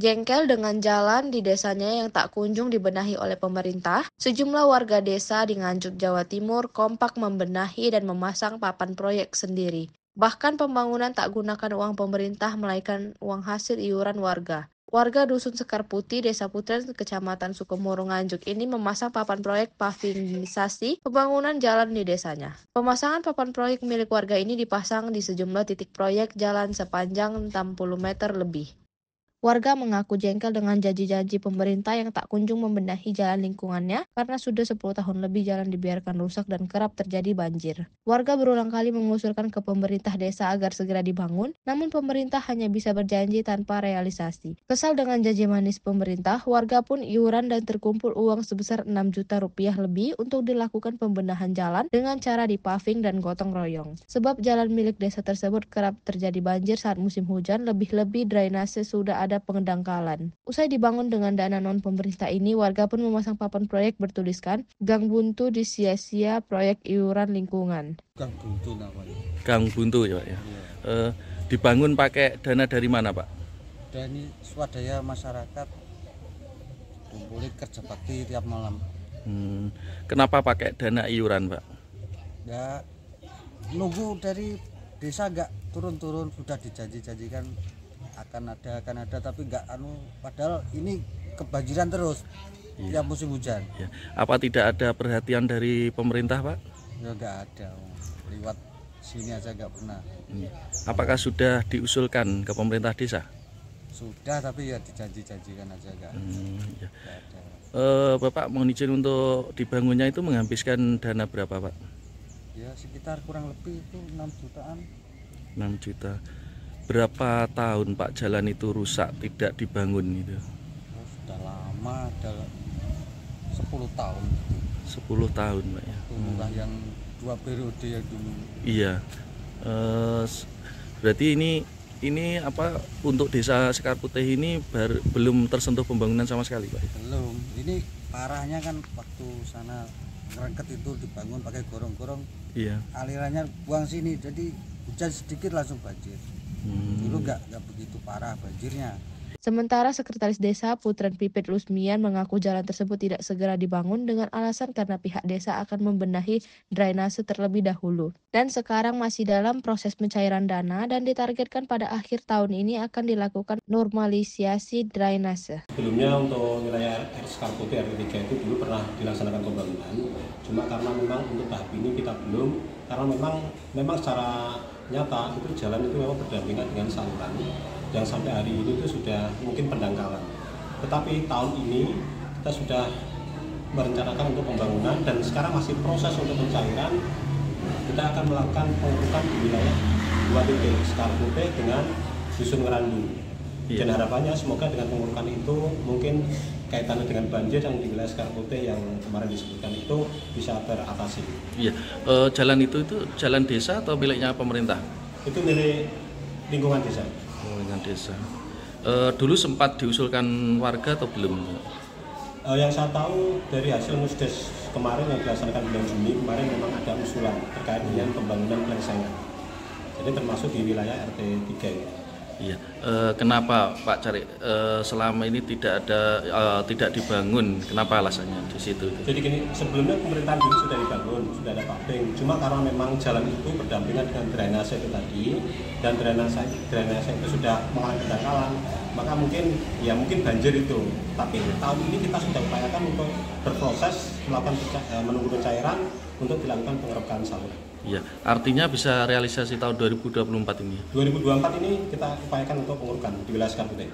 Jengkel dengan jalan di desanya yang tak kunjung dibenahi oleh pemerintah, sejumlah warga desa di Nganjuk, Jawa Timur kompak membenahi dan memasang papan proyek sendiri. Bahkan pembangunan tak gunakan uang pemerintah melainkan uang hasil iuran warga. Warga Dusun Sekar Putih, Desa Putren, Kecamatan Sukomoro, Nganjuk ini memasang papan proyek pavinisasi pembangunan jalan di desanya. Pemasangan papan proyek milik warga ini dipasang di sejumlah titik proyek jalan sepanjang 60 meter lebih. Warga mengaku jengkel dengan janji-janji pemerintah yang tak kunjung membenahi jalan lingkungannya karena sudah 10 tahun lebih jalan dibiarkan rusak dan kerap terjadi banjir. Warga berulang kali mengusulkan ke pemerintah desa agar segera dibangun, namun pemerintah hanya bisa berjanji tanpa realisasi. Kesal dengan janji manis pemerintah, warga pun iuran dan terkumpul uang sebesar 6 juta rupiah lebih untuk dilakukan pembenahan jalan dengan cara dipaving dan gotong royong. Sebab jalan milik desa tersebut kerap terjadi banjir saat musim hujan, lebih-lebih drainase sudah ada pendangkalan. Usai dibangun dengan dana non-pemerintah ini, warga pun memasang papan proyek bertuliskan, Gang Buntu disia-sia proyek iuran lingkungan. Gang buntu namanya. Gang Buntu ya Pak ya. Iya. Dibangun pakai dana dari mana Pak? Dan ini swadaya masyarakat kumpulin kerja bakti tiap malam. Kenapa pakai dana iuran Pak? Ya nunggu dari desa nggak turun-turun, sudah dijanji-janjikan akan ada tapi nggak padahal ini kebanjiran terus tiap musim hujan. Ya. Apa tidak ada perhatian dari pemerintah Pak? Ya nggak ada, lewat sini aja nggak pernah. Apakah sudah diusulkan ke pemerintah desa? Sudah tapi ya dijanji-janjikan aja nggak Ya. ada. Bapak mohon izin untuk dibangunnya itu menghabiskan dana berapa Pak? Ya sekitar kurang lebih itu 6 jutaan. 6 juta. Berapa tahun Pak jalan itu rusak tidak dibangun itu? Oh, sudah lama, ada 10 tahun. 10 tahun Pak ya. Itulah yang 2 periode yang dulu. Iya. Berarti ini apa untuk desa Sekar Putih ini belum tersentuh pembangunan sama sekali Pak? Belum. Ini parahnya kan waktu sana ngerengket itu dibangun pakai gorong-gorong. Iya. Alirannya buang sini, jadi hujan sedikit langsung banjir. Dulu nggak begitu parah banjirnya. Sementara Sekretaris Desa Putren Pipit Lusmian mengaku jalan tersebut tidak segera dibangun dengan alasan karena pihak desa akan membenahi drainase terlebih dahulu. Dan sekarang masih dalam proses pencairan dana dan ditargetkan pada akhir tahun ini akan dilakukan normalisasi drainase. Sebelumnya untuk wilayah Sekar Putih RT 3 itu dulu pernah dilaksanakan pembangunan, cuma karena memang untuk tahap ini kita belum, karena memang secara nyata itu jalan itu memang berdampingan dengan saluran yang sampai hari ini itu sudah mungkin pendangkalan. Tetapi tahun ini kita sudah merencanakan untuk pembangunan dan sekarang masih proses untuk pencairan. Kita akan melakukan pengurukan di wilayah 2 titik Sekar Putih dengan Dusun Ngerandu. Dan harapannya semoga dengan pengurukan itu mungkin kaitannya dengan banjir yang di wilayah Sekar Putih yang kemarin disebutkan itu bisa teratasi. Iya. Jalan itu jalan desa atau miliknya pemerintah? Itu milik lingkungan desa. Lingkungan desa. Dulu sempat diusulkan warga atau belum? Yang saya tahu dari hasil musdes kemarin yang dilaksanakan bulan Juni kemarin memang ada usulan terkait dengan pembangunan pelengsengan. Jadi termasuk di wilayah RT 3 ini. Iya. Kenapa Pak Cari selama ini tidak dibangun? Kenapa alasannya di situ? Jadi gini, sebelumnya pemerintahan dulu sudah dibangun, sudah ada paving. Cuma karena memang jalan itu berdampingan dengan drainase itu tadi dan drainase itu sudah mengalami pendangkalan, maka mungkin banjir itu. Tapi tahun ini kita sudah upayakan untuk berproses melakukan menunggu pencairan untuk dilakukan pengerukan saluran. Iya, artinya bisa realisasi tahun 2024 ini. 2024 ini kita upayakan untuk pengurukan di wilayah Sekar Putih.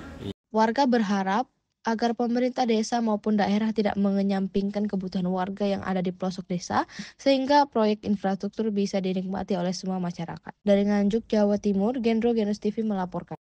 Warga berharap agar pemerintah desa maupun daerah tidak mengenyampingkan kebutuhan warga yang ada di pelosok desa, sehingga proyek infrastruktur bisa dinikmati oleh semua masyarakat. Dari Nganjuk, Jawa Timur, Gendro Genus TV melaporkan.